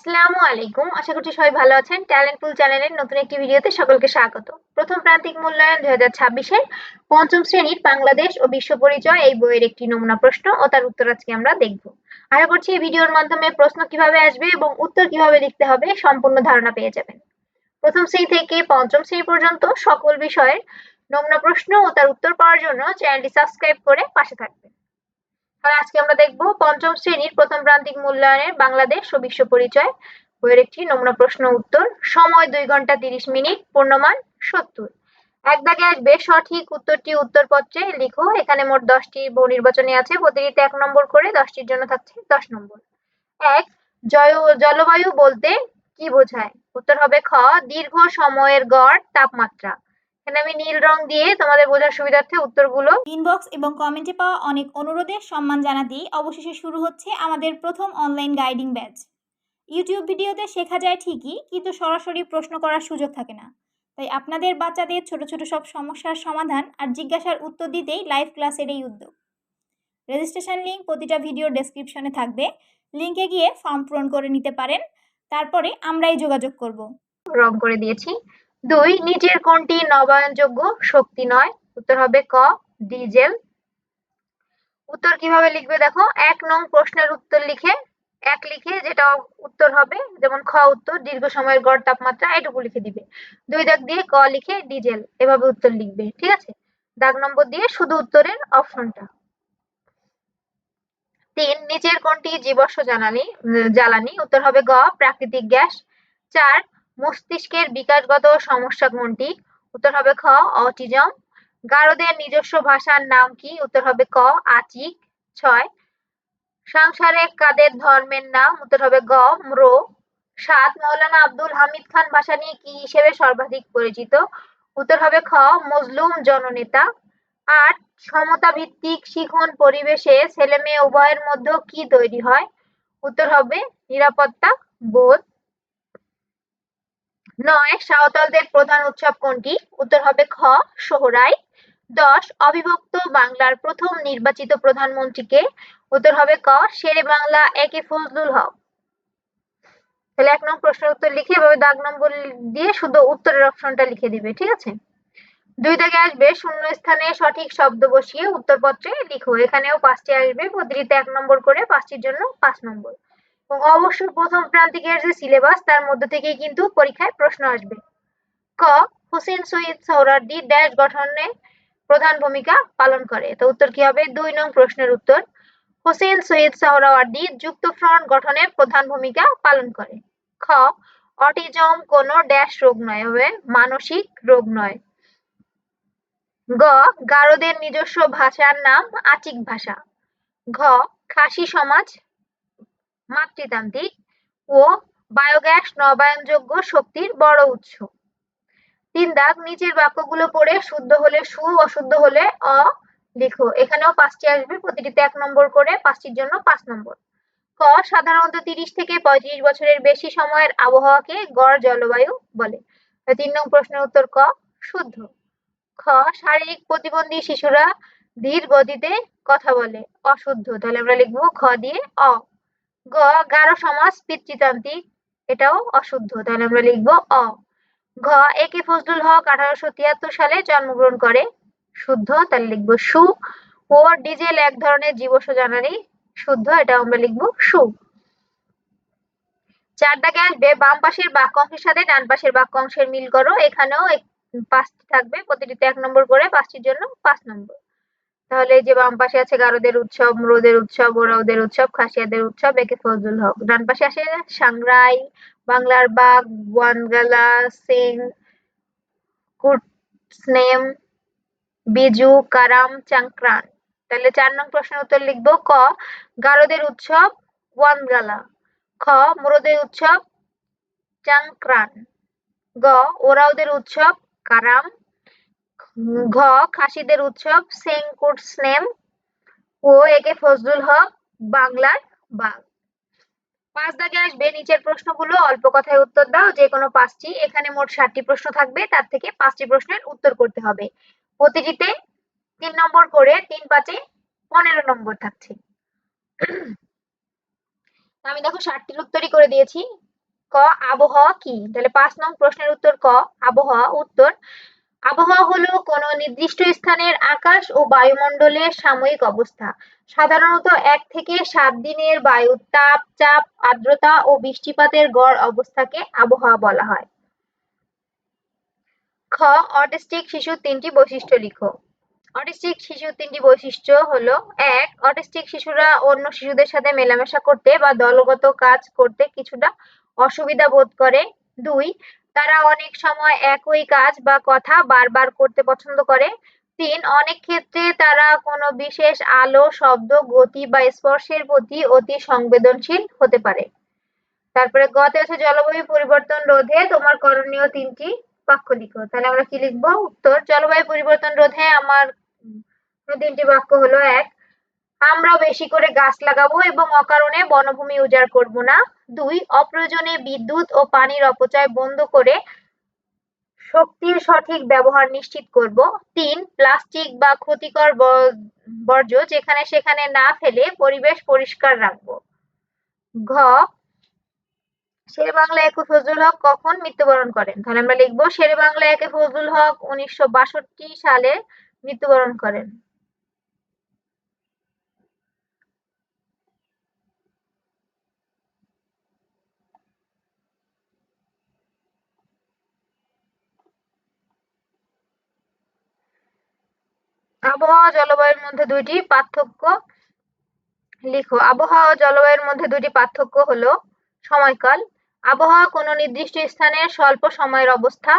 আসসালামু আলাইকুম। আশা করছি সবাই ভালো আছেন। ট্যালেন্ট পুল চ্যানেলের নতুন একটি ভিডিওতে সকলকে স্বাগত। প্রথম প্রান্তিক মূল্যায়ন 2026 এর পঞ্চম শ্রেণীর বাংলাদেশ ও বিশ্ব পরিচয় এই বইয়ের একটি নমুনা প্রশ্ন ও তার উত্তর আজকে আমরা দেখব। আশা করছি এই ভিডিওর মাধ্যমে প্রশ্ন কিভাবে আসবে এবং উত্তর কিভাবে লিখতে হবে সম্পূর্ণ ধারণা পেয়ে যাবেন। প্রথম শ্রেণী থেকে পঞ্চম শ্রেণী পর্যন্ত সকল বিষয়ের নমুনা প্রশ্ন ও তার উত্তর পাওয়ার জন্য চ্যানেলটি সাবস্ক্রাইব করে পাশে থাকবেন। তাহলে আজকে আমরা দেখব পঞ্চম শ্রেণীর প্রথম প্রান্তিক মূল্যায়নের বাংলাদেশ ও বিশ্ব পরিচয় বইয়ের একটি নমুনা প্রশ্ন উত্তর। সময় 2 ঘন্টা 30 মিনিট, পূর্ণমান 70। এক দাগে আসবে সঠিক উত্তরটি উত্তরপত্রে লিখো। এখানে মোট 10টি বহু নির্বাচনী আছে, প্রতিটিতে 1 নম্বর করে, 10টির জন্য থাকছে 10 নম্বর। 1. জলবায়ু বলতে কি বোঝায়? উত্তর হবে খ, দীর্ঘ সময়ের গড় তাপমাত্রা। এখানে আমি নীল রং দিয়ে তোমাদের বোঝার সুবিধার্থে উত্তরগুলো ইনবক্স এবং কমেন্টে পাওয়া অনেক অনুরোধের সম্মান জানাতেই অবশেষে শুরু হচ্ছে আমাদের প্রথম অনলাইন গাইডিং ব্যাচ। ইউটিউব ভিডিওতে শেখা যায় ঠিকই, কিন্তু সরাসরি প্রশ্ন করার সুযোগ থাকে না। তাই আপনাদের বাচ্চাদের ছোট ছোট সব সমস্যার সমাধান আর জিজ্ঞাসার উত্তর দিতেই লাইভ ক্লাসের এই উদ্যোগ। রেজিস্ট্রেশন লিঙ্ক প্রতিটা ভিডিওর ডেসক্রিপশনে থাকবে, লিঙ্কে গিয়ে ফর্ম পূরণ করে নিতে পারেন। তারপরে আমরাই যোগাযোগ করব। রং করে দিয়েছি। 2. নিচের কোনটি নবায়নযোগ্য শক্তি নয়? উত্তর হবে ক, ডিজেল। উত্তর কিভাবে লিখবে দেখো, 1 নং প্রশ্নের উত্তর লিখে 1 লিখে যেটা উত্তর হবে, যেমন খ উত্তর দীর্ঘ সময়ের গড় তাপমাত্রা, এটুকু লিখে দিবে। 2 দাগ দিয়ে ক লিখে ডিজেল, এভাবে উত্তর লিখবে। ঠিক আছে, দাগ নম্বর দিয়ে শুধু উত্তরের অপশনটা। 3. নিচের কোনটি জীবাশ্ম জ্বালানি? উত্তর হবে গ, প্রাকৃতিক গ্যাস। 4. মস্তিষ্কের বিকাশগত সমস্যা কোনটি? উত্তর হবে খ, অটিজম। গারোদের নিজস্ব ভাষার নাম কি? উত্তর হবে ক, আচিক। 6. সংসারে কাদের ধর্মের নাম? উত্তর হবে গ, ম্রো। 7. মৌলানা আব্দুল হামিদ খান ভাসানী কি হিসেবে সর্বাধিক পরিচিত? উত্তর হবে খ, মজলুম জননেতা। 8. সমতা ভিত্তিক শিখন পরিবেশে ছেলে মেয়ে উভয়ের মধ্যে কি তৈরি হয়? উত্তর হবে নিরাপত্তা বোধ। 9. সাঁওতালদের প্রধান উৎসব কোনটি? উত্তর হবে খ, সোহরাই। 10. অবিভক্ত বাংলার প্রথম নির্বাচিত প্রধানমন্ত্রী কে? উত্তর হবে ক, শেরে বাংলা একে ফজলুল হক। তাহলে 1 নং প্রশ্নের উত্তর লিখে এভাবে দাগ নম্বর দিয়ে শুধু উত্তরের অপশনটা লিখে দিবে। ঠিক আছে, 2 দাগে আসবে শূন্য স্থানে সঠিক শব্দ বসিয়ে উত্তরপত্রে লিখো। এখানেও 5টি আসবে, প্রতিটিতে 1 নম্বর করে, 5টির জন্য 5 নম্বর। এবং অবশ্যই প্রথম প্রান্তিকের যে সিলেবাস তার মধ্যে থেকেই কিন্তু পরীক্ষায় প্রশ্ন আসবে। ক, হোসেন শহীদ সোহরাওয়ার্দী ড্যাশ গঠনে প্রধান ভূমিকা পালন করে। তো উত্তর কি হবে? 2 নং প্রশ্নের উত্তর, হোসেন শহীদ সোহরাওয়ার্দী যুক্তফ্রন্ট গঠনে প্রধান ভূমিকা পালন করে। খ, অটিজম কোনো ড্যাশ রোগ নয়, হবে মানসিক রোগ নয়। গ, গারোদের নিজস্ব ভাষার নাম আচিক ভাষা। ঘ, খাসি সমাজ মাতৃতান্ত্রিক ও বায়োগ্যাস নবায়নযোগ্য শক্তির বড় উৎস। 3 দাগ, নিচের বাক্যগুলো পড়ে শুদ্ধ হলে সু, অশুদ্ধ হলে অ লিখো। এখানেও 5টি আসবে, প্রতিটিতে 1 নম্বর করে, 5টির জন্য 5 নম্বর। ক, সাধারণত 30 থেকে 35 বছরের বেশি সময়ের আবহাওয়াকে গড় জলবায়ু বলে। 3 নং প্রশ্নের উত্তর ক, শুদ্ধ। খ, শারীরিক প্রতিবন্ধী শিশুরা ধীর গতিতে কথা বলে, অশুদ্ধ। তাহলে আমরা লিখবো খ দিয়ে অ। গ, গারো সমাজ পিতৃতান্ত্রিক, এটাও অশুদ্ধ। তাহলে আমরা লিখবো অ। ঘ, একে ফজলুল হক 1873 সালে জন্মগ্রহণ করে, শুদ্ধ। তাহলে লিখবো সু। ও ডিজেল এক ধরনের জীবাশ্ম জ্বালানি, শুদ্ধ। এটা আমরা লিখবো সু। 4 দাগে আসবে বাম পাশের বাক্য অংশের সাথে ডান পাশের বাক্য অংশের মিল করো। এখানেও 5টি থাকবে, প্রতিটিতে 1 নম্বর করে, 5টির জন্য 5 নম্বর। তাহলে এই যে বাম পাশে আছে গারোদের উৎসব, ম্রোদের উৎসব, ওরাওদের উৎসব, খাসিয়াদের উৎসব, একে ফজলুল হক। ডান পাশে আসে সাংগ্রাই, বাংলার বাঘ, ওয়ানগালা, সিং, কুটস্নেম, বিজু, কারাম, চাংক্রান। তাহলে 4 নং প্রশ্নের উত্তর লিখবো ক, গারোদের উৎসব ওয়ানগালা। খ, ম্রোদের উৎসব চাংক্রান। গ, ওরাওদের উৎসব কারাম। ঘ, খাসিদের উৎসব সেঙ্কুটস্নেম। ও একে ফজলুল হক বাংলার বাঘ। 5 দাগে আসবে নিচের প্রশ্নগুলো অল্প কথায় উত্তর দাও, যে কোনো 5টি। এখানে মোট 7টি প্রশ্ন থাকবে, তার থেকে 5টি প্রশ্নের উত্তর করতে হবে। প্রতিটিতে 3 নম্বর করে, 3 5 15 নম্বর থাকছে। আমি দেখো 7টির উত্তরই করে দিয়েছি। ক আবহাওয়া কি? তাহলে 5 নং প্রশ্নের উত্তর ক আবহাওয়া। উত্তর আবহাওয়া হলো কোনো নির্দিষ্ট স্থানের আকাশ ও বায়ুমণ্ডলের সাময়িক অবস্থা। সাধারণত 1 থেকে 7 দিনের বায়ুর তাপ, চাপ, আর্দ্রতা ও বৃষ্টিপাতের গড় অবস্থাকে আবহাওয়া বলা হয়। খ অটিস্টিক শিশুর 3টি বৈশিষ্ট্য লিখো। অটিস্টিক শিশুর 3টি বৈশিষ্ট্য হলো 1. অটিস্টিক শিশুরা অন্য শিশুদের সাথে মেলামেশা করতে বা দলগত কাজ করতে কিছুটা অসুবিধা বোধ করে। 2. তারা অনেক সময় একই কাজ বা কথা বারবার করতে পছন্দ করে। 3. অনেক ক্ষেত্রে তারা কোনো বিশেষ আলো, শব্দ, গতি বা স্পর্শের প্রতি অতি সংবেদনশীল হতে পারে। তারপরে গতে আছে জলবায়ু পরিবর্তন রোধে তোমার করণীয় 3টি বাক্য লিখো। তাহলে আমরা কি লিখবো? উত্তর জলবায়ু পরিবর্তন রোধে আমার 3টি বাক্য হলো 1. আমরা বেশি করে গাছ লাগাবো এবং অকারণে বনভূমি উজাড় করব না। 2. অপ্রয়োজনে বিদ্যুৎ ও পানির অপচয় বন্ধ করে শক্তির সঠিক ব্যবহার নিশ্চিত করব। 3. প্লাস্টিক বা ক্ষতিকর বর্জ্য যেখানে সেখানে না ফেলে পরিবেশ পরিষ্কার রাখবো। ঘ শেরেবাংলা একে ফজলুল হক কখন মৃত্যুবরণ করেন? তাহলে আমরা লিখবো শেরেবাংলা একে ফজলুল হক 1962 সালে মৃত্যুবরণ করেন। আবহাওয়া জলবায়ুর মধ্যে 2টি পার্থক্য লিখো। আবহাওয়া ও জলবায়ুর মধ্যে 2টি পার্থক্য হলো সময়কাল। আবহাওয়া কোনো নির্দিষ্ট স্থানের স্বল্প সময়ের অবস্থা,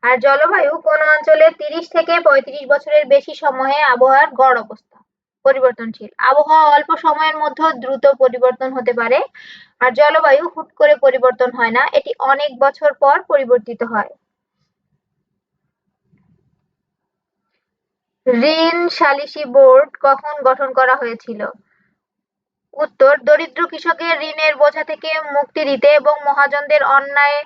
আর জলবায়ু কোনো অঞ্চলে 30 থেকে 35 বছরের বেশি সময়ে আবহাওয়ার গড় অবস্থা। পরিবর্তনশীল। আবহাওয়া অল্প সময়ের মধ্যে দ্রুত পরিবর্তন হতে পারে, আর জলবায়ু হুট করে পরিবর্তন হয় না, এটি অনেক বছর পর পরিবর্তিত হয়। ঋণ সালিসি বোর্ড কখন গঠন করা হয়েছিল? উত্তর দরিদ্র কৃষকের ঋণের বোঝা থেকে মুক্তি দিতে এবং মহাজনদের অন্যায়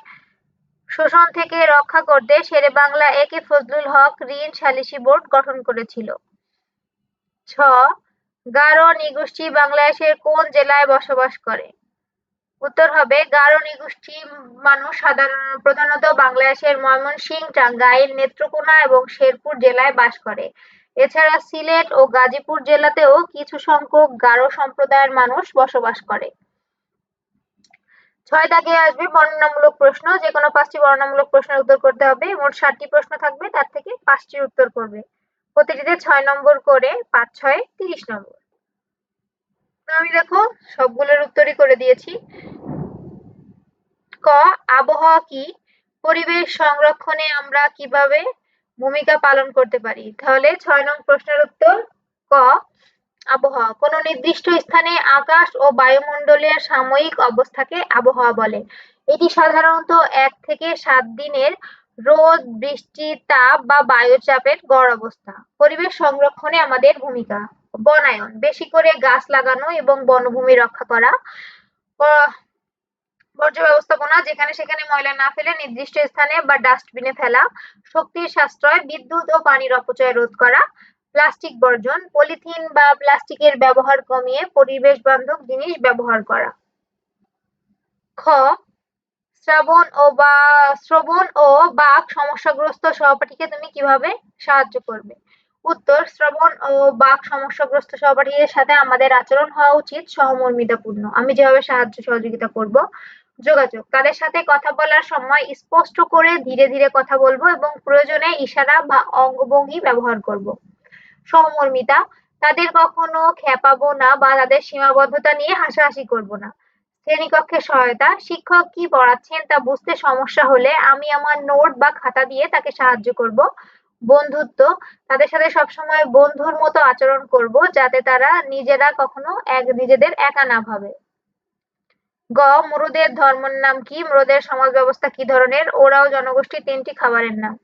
শোষণ থেকে রক্ষা করতে শেরেবাংলা একে ফজলুল হক ঋণ সালিসি বোর্ড গঠন করেছিল। 6. গারো নৃগোষ্ঠী বাংলাদেশের কোন জেলায় বসবাস করে? উত্তর হবে গারো নৃগোষ্ঠী মানুষ প্রধানত বাংলাদেশের ময়মনসিংহ, টাঙ্গাইল, নেত্রকোনা এবং শেরপুর জেলায় বাস করে। এছাড়া সিলেট ও গাজীপুর জেলাতেও কিছু সংখ্যক গারো সম্প্রদায়ের মানুষ বসবাস করে। 6 দাগে আসবে বর্ণনামূলক প্রশ্ন। যে কোনো 5টি বর্ণনামূলক প্রশ্নের উত্তর করতে হবে। মোট 7টি প্রশ্ন থাকবে, তার থেকে 5টির উত্তর করবে। প্রতিটিতে 6 নম্বর করে, 5 6 30 নম্বর। তো আমি দেখো সবগুলোর উত্তরই করে দিয়েছি। ক আবহাওয়া কি? পরিবেশ সংরক্ষণে আমরা কিভাবে ভূমিকা পালন করতে পারি? তাহলে 6 নং প্রশ্নের উত্তর ক আবহাওয়া কোনো নির্দিষ্ট স্থানে আকাশ ও বায়ুমণ্ডলের সাময়িক অবস্থাকে আবহাওয়া বলে। এটি সাধারণত 1 থেকে 7 দিনের রোদ, বৃষ্টি, তাপ বা বায়ুচাপের গড় অবস্থা। পরিবেশ সংরক্ষণে আমাদের ভূমিকা: বনায়ন, বেশি করে গাছ লাগানো এবং বনভূমি রক্ষা করা। বর্জ্য ব্যবস্থাপনা, যেখানে সেখানে ময়লা না ফেলে নির্দিষ্ট স্থানে বা ডাস্টবিনে ফেলা। শক্তির সাশ্রয়, বিদ্যুৎ ও পানির অপচয় রোধ করা। প্লাস্টিক বর্জন, পলিথিন বা প্লাস্টিকের ব্যবহার কমিয়ে পরিবেশ বান্ধব জিনিস ব্যবহার করা। খ শ্রবণ ও বাক সমস্যাগ্রস্ত সহপাঠীকে তুমি কিভাবে সাহায্য করবে? উত্তর শ্রবণ ও বাক সমস্যাগ্রস্ত সহপাঠীদের সাথে আমাদের আচরণ হওয়া উচিত সহমর্মিতাপূর্ণ। আমি যেভাবে সাহায্য সহযোগিতা করব: যোগাযোগ, তাদের সাথে কথা বলার সময় স্পষ্ট করে ধীরে ধীরে কথা বলবো এবং প্রয়োজনে ইশারা বা অঙ্গভঙ্গি ব্যবহার করব। সহমর্মিতা, তাদের কখনো খেপাবো না বা তাদের সীমাবদ্ধতা নিয়ে হাসাহাসি করব না। শ্রেণীকক্ষে সহায়তা, শিক্ষক কি পড়াচ্ছেন তা বুঝতে সমস্যা হলে আমি আমার নোট বা খাতা দিয়ে তাকে সাহায্য করব। বন্ধুত্ব, তাদের সাথে সবসময় বন্ধুর মতো আচরণ করব যাতে তারা নিজেরা কখনো নিজেদের একা না ভাবে। গ মুরুদের ধর্মের নাম কি? মুরুদের সমাজ ব্যবস্থা কি ধরনের? ওরাও জনগোষ্ঠীর 3টি খাবারের নাম।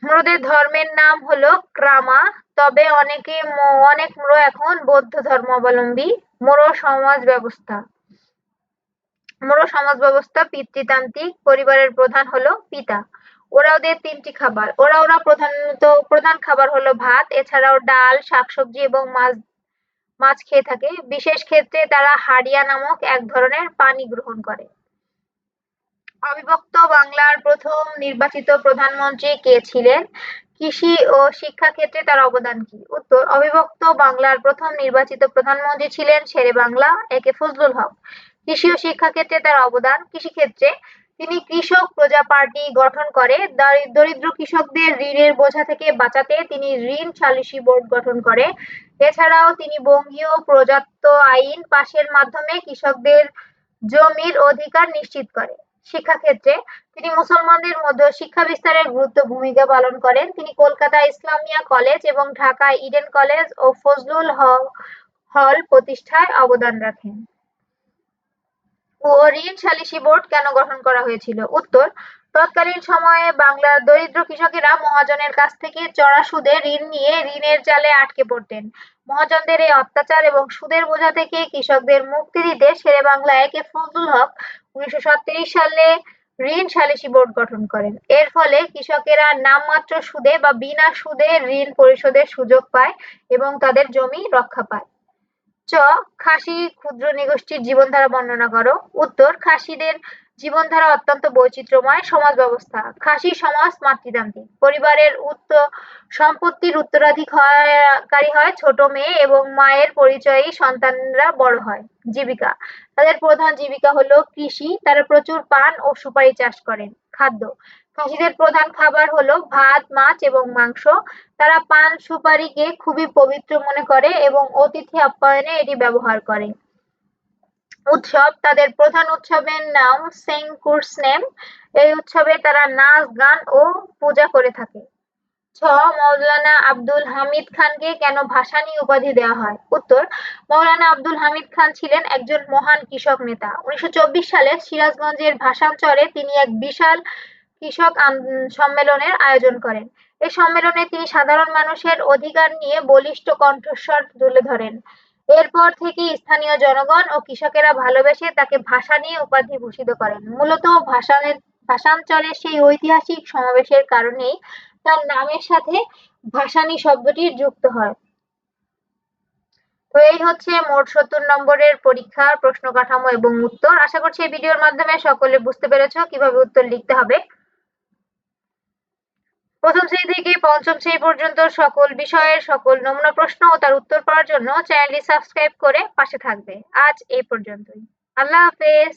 মুরুদের ধর্মের নাম হলো ক্রামা, তবে অনেক মুরো এখন বৌদ্ধ ধর্মাবলম্বী। মুরো সমাজ ব্যবস্থা পিতৃতান্ত্রিক, পরিবারের প্রধান হলো পিতা। ওরাওদের 3টি খাবার। ওরা প্রধান খাবার হলো ভাত, এছাড়াও ডাল, শাকসবজি এবং মাছ খেয়ে থাকে। বিশেষ ক্ষেত্রে তারা হাড়িয়া নামক এক ধরনের পানি গ্রহণ করে। অবিভক্ত বাংলার প্রথম নির্বাচিত প্রধানমন্ত্রী কে ছিলেন? কৃষি ও শিক্ষা ক্ষেত্রে তার অবদান কি? উত্তর, অবিভক্ত বাংলার প্রথম নির্বাচিত প্রধানমন্ত্রী ছিলেন শেরেবাংলা একে ফজলুল হক। কৃষি ও শিক্ষা ক্ষেত্রে তার অবদান, কৃষিক্ষেত্রে তিনি কৃষক প্রজা পার্টি গঠন করে দরিদ্র কৃষকদের ঋণের বোঝা থেকে বাঁচাতে তিনি ঋণ সালিসি বোর্ড গঠন করে। এছাড়াও তিনি বঙ্গীয় প্রজাত্ব আইন পাশের মাধ্যমে কৃষকদের জমির অধিকার নিশ্চিত করে। শিক্ষাক্ষেত্রে তিনি মুসলমানদের মধ্যে শিক্ষা বিস্তারের গুরুত্ব ভূমিকা পালন করেন। তিনি কলকাতা ইসলামিয়া কলেজ এবং ঢাকা ইডেন কলেজ ও ফজলুল হল প্রতিষ্ঠায় অবদান রাখেন। ও ঋণ সালিসি বোর্ড কেন গঠন করা হয়েছিল? উত্তর, তৎকালীন সময়ে বাংলার দরিদ্র কৃষকেরা মহাজনের কাছ থেকে চড়া সুদে ঋণ নিয়ে ঋণের জালে আটকে পড়তেন। মহাজনদের এই অত্যাচার এবং সুদের বোঝা থেকে কৃষকদের মুক্তি দিতে শেরেবাংলা একে ফজলুল হক 1937 সালে ঋণ সালিসি বোর্ড গঠন করেন। এর ফলে কৃষকেরা নামমাত্র সুদে বা বিনা সুদে ঋণ পরিশোধের সুযোগ পায় এবং তাদের জমি রক্ষা পায়। চ. খাসি ক্ষুদ্র নৃগোষ্ঠীর জীবনধারা বর্ণনা করো। উত্তর, খাসিদের জীবনধারা অত্যন্ত বৈচিত্র্যময় সমাজ ব্যবস্থা। খাসি সমাজ মাতৃতান্ত্রিক। পরিবারের সম্পত্তির উত্তরাধিকারী হয় ছোট মেয়ে এবং মায়ের পরিচয়ী সন্তানরা বড় হয়। জীবিকা, তাদের প্রধান জীবিকা হলো কৃষি। তারা প্রচুর পান ও সুপারি চাষ করেন। খাদ্য, খাসিদের প্রধান খাবার হলো ভাত, মাছ এবং মাংস। তারা পান সুপারিকে খুবই পবিত্র মনে করে এবং অতিথি আপ্যায়নে এটি ব্যবহার করে। উৎসব, তাদের প্রধান উৎসবের নাম সেংকুরস্নেম। এই উৎসবে তারা নাচ, গান ও পূজা করে থাকে। ছ. মৌলানা আব্দুল হামিদ খানকে কেন ভাসানী উপাধি দেওয়া হয়? উত্তর, মৌলানা আব্দুল হামিদ খান ছিলেন একজন মহান কৃষক নেতা। 1924 সালে সিরাজগঞ্জের ভাসানচরে তিনি এক বিশাল কৃষক সম্মেলনের আয়োজন করেন। এই সম্মেলনে তিনি সাধারণ মানুষের অধিকার নিয়ে বলিষ্ঠ কণ্ঠস্বর তুলে ধরেন। এরপর থেকে স্থানীয় জনগণ ও কৃষকেরা ভালোবেসে তাকে ভাসানী উপাধি ভূষিত করেন। মূলত ভাসানচরের সেই ঐতিহাসিক সমাবেশের কারণেই তার নামের সাথে ভাসানী শব্দটি যুক্ত হয়। তো এই হচ্ছে মোট 70 নম্বরের পরীক্ষার প্রশ্ন কাঠামো এবং উত্তর। আশা করছি এই ভিডিওর মাধ্যমে সকলে বুঝতে পেরেছো কিভাবে উত্তর লিখতে হবে। প্রথম শ্রেণী থেকে পঞ্চম শ্রেণী পর্যন্ত সকল বিষয়ের সকল নমুনা প্রশ্ন ও তার উত্তর পাওয়ার জন্য চ্যানেলটি সাবস্ক্রাইব করে পাশে থাকবে। আজ এই পর্যন্তই। আল্লাহ হাফেজ।